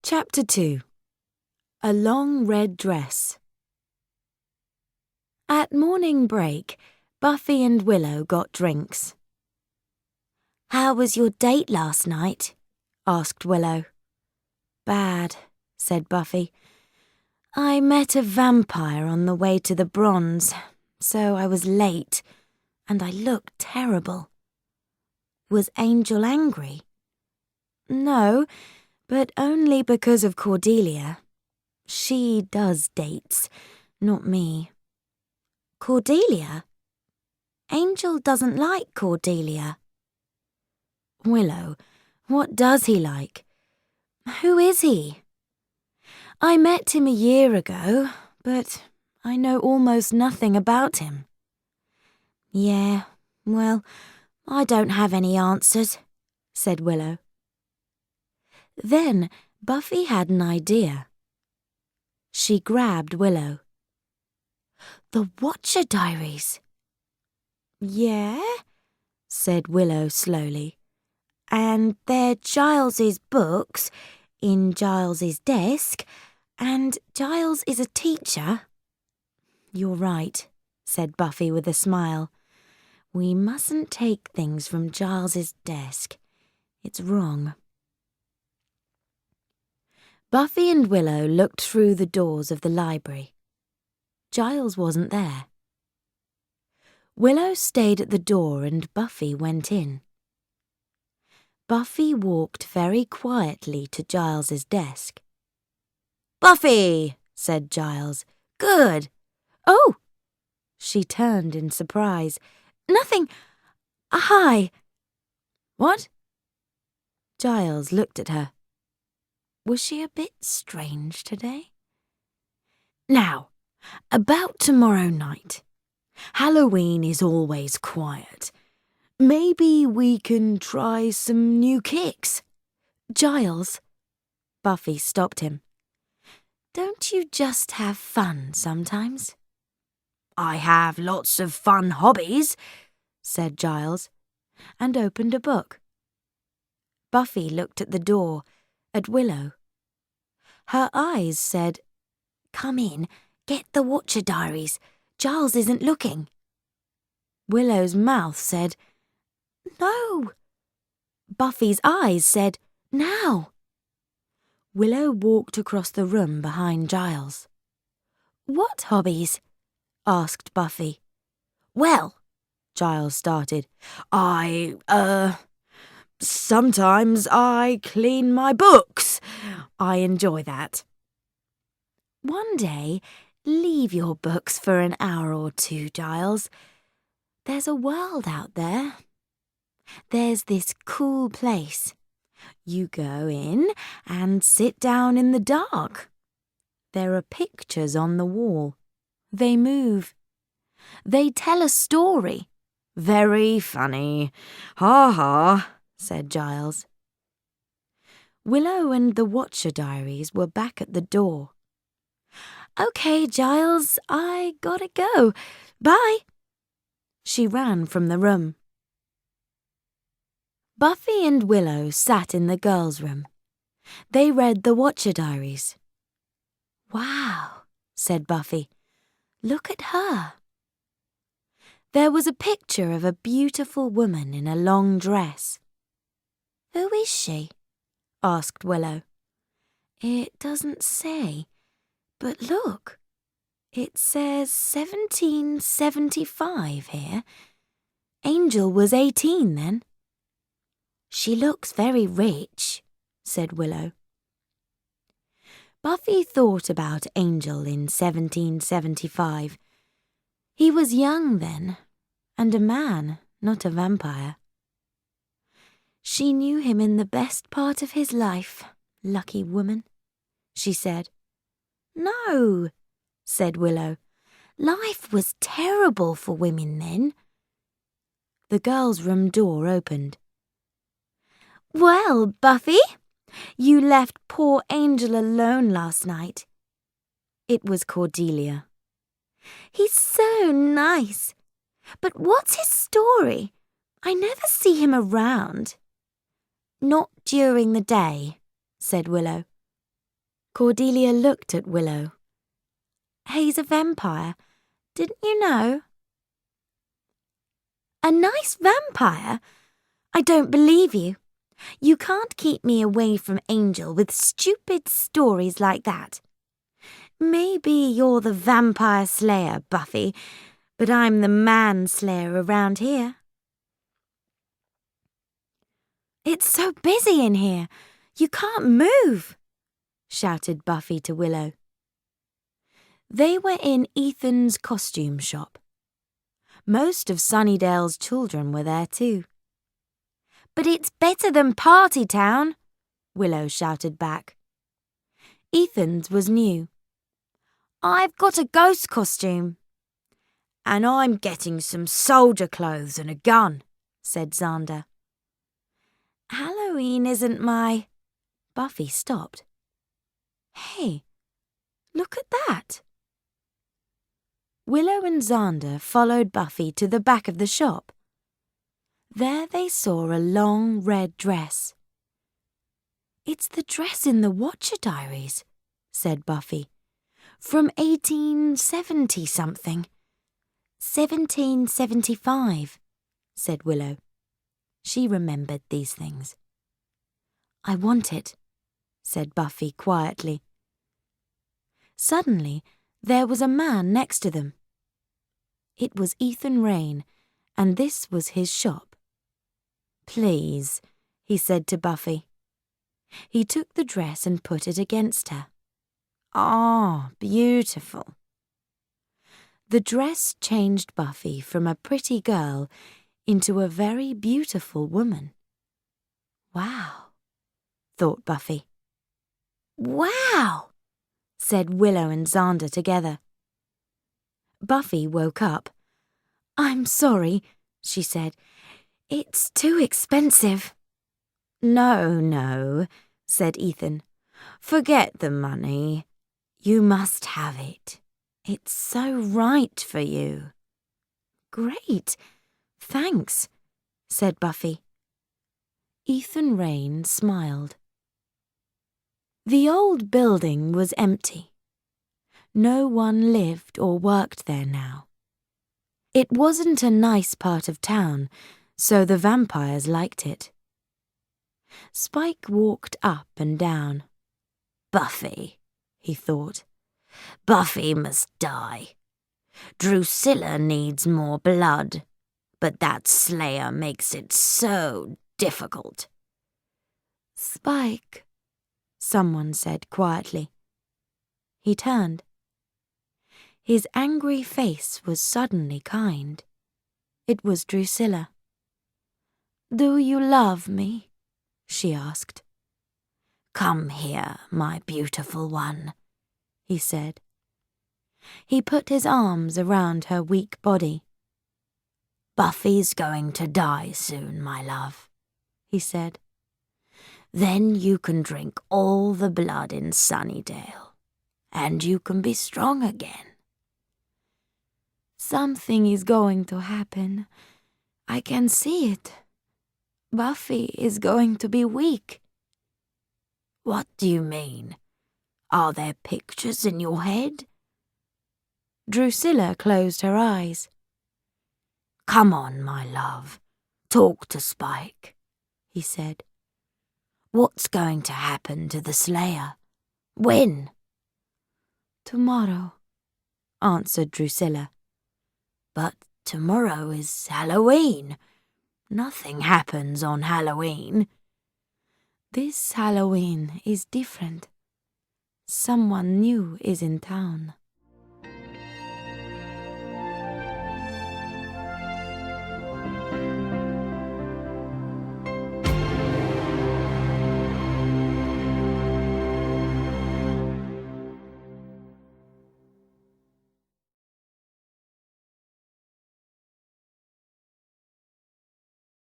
Chapter 2. A Long Red Dress. At morning break, Buffy and Willow got drinks. "How was your date last night?" asked Willow. "Bad," said Buffy. "I met a vampire on the way to the Bronze, so I was late, and I looked terrible." "Was Angel angry?" "No, but only because of Cordelia. She does dates, not me." "Cordelia? Angel doesn't like Cordelia." "Willow, what does he like? Who is he?" "I met him a year ago, but I know almost nothing about him." "Yeah, well, I don't have any answers," said Willow. Then Buffy had an idea. She grabbed Willow. "The Watcher Diaries." "Yeah?" said Willow slowly. "And they're Giles's books in Giles's desk, and Giles is a teacher." "You're right," said Buffy with a smile. "We mustn't take things from Giles's desk. It's wrong." Buffy and Willow looked through the doors of the library. Giles wasn't there. Willow stayed at the door and Buffy went in. Buffy walked very quietly to Giles's desk. "Buffy!" said Giles. "Good!" "Oh!" She turned in surprise. "Nothing. Hi." "What?" Giles looked at her. Was she a bit strange today? "Now, about tomorrow night. Halloween is always quiet. Maybe we can try some new kicks." "Giles," Buffy stopped him. "Don't you just have fun sometimes?" "I have lots of fun hobbies," said Giles, and opened a book. Buffy looked at the door, at Willow. Her eyes said, "Come in, get the Watcher Diaries. Giles isn't looking." Willow's mouth said, "No." Buffy's eyes said, "Now." Willow walked across the room behind Giles. "What hobbies?" asked Buffy. "Well," Giles started, sometimes I clean my books. I enjoy that." "One day, leave your books for an hour or two, Giles. There's a world out there. There's this cool place. You go in and sit down in the dark. There are pictures on the wall. They move. They tell a story." "Very funny. Ha ha," said Giles. Willow and the Watcher Diaries were back at the door. "Okay, Giles, I gotta go. Bye." She ran from the room. Buffy and Willow sat in the girls' room. They read the Watcher Diaries. "Wow," said Buffy. "Look at her." There was a picture of a beautiful woman in a long dress. "Who is she?" asked Willow. "It doesn't say, but look, it says 1775 here. Angel was 18 then." "She looks very rich," said Willow. Buffy thought about Angel in 1775. He was young then, and a man, not a vampire. She knew him in the best part of his life, lucky woman, she said. "No," said Willow. "Life was terrible for women then." The girls' room door opened. "Well, Buffy, you left poor Angel alone last night." It was Cordelia. "He's so nice. But what's his story? I never see him around." "Not during the day," said Willow. Cordelia looked at Willow. He's a vampire. Didn't you know? A nice vampire? I don't believe you. You can't keep me away from Angel with stupid stories like that. Maybe you're the vampire slayer, Buffy, but I'm the man-slayer around here. It's so busy in here. You can't move, shouted Buffy to Willow. They were in Ethan's costume shop. Most of Sunnydale's children were there too. But it's better than Party Town, Willow shouted back. Ethan's was new. I've got a ghost costume. And I'm getting some soldier clothes and a gun, said Xander. Halloween isn't my... Buffy stopped. Hey, look at that. Willow and Xander followed Buffy to the back of the shop. There they saw a long red dress. It's the dress in the Watcher Diaries, said Buffy. From 1870-something. 1775, said Willow. She remembered these things. I want it, said Buffy quietly. Suddenly, there was a man next to them. It was Ethan Rayne, and this was his shop. Please, he said to Buffy. He took the dress and put it against her. Ah, beautiful. The dress changed Buffy from a pretty girl into a very beautiful woman. Wow, thought Buffy. Wow, said Willow and Xander together. Buffy woke up. I'm sorry, she said. It's too expensive. No, said Ethan. Forget the money. You must have it. It's so right for you. Great, thanks, said Buffy. Ethan Rayne smiled. The old building was empty. No one lived or worked there now. It wasn't a nice part of town, so the vampires liked it. Spike walked up and down. Buffy, he thought. Buffy must die. Drusilla needs more blood, but that Slayer makes it so difficult. Spike, someone said quietly. He turned. His angry face was suddenly kind. It was Drusilla. Do you love me? She asked. Come here, my beautiful one, he said. He put his arms around her weak body. Buffy's going to die soon, my love, he said. Then you can drink all the blood in Sunnydale, and you can be strong again. Something is going to happen. I can see it. Buffy is going to be weak. What do you mean? Are there pictures in your head? Drusilla closed her eyes. Come on, my love. Talk to Spike, he said. What's going to happen to the Slayer? When? Tomorrow, answered Drusilla. But tomorrow is Halloween. Nothing happens on Halloween. This Halloween is different. Someone new is in town.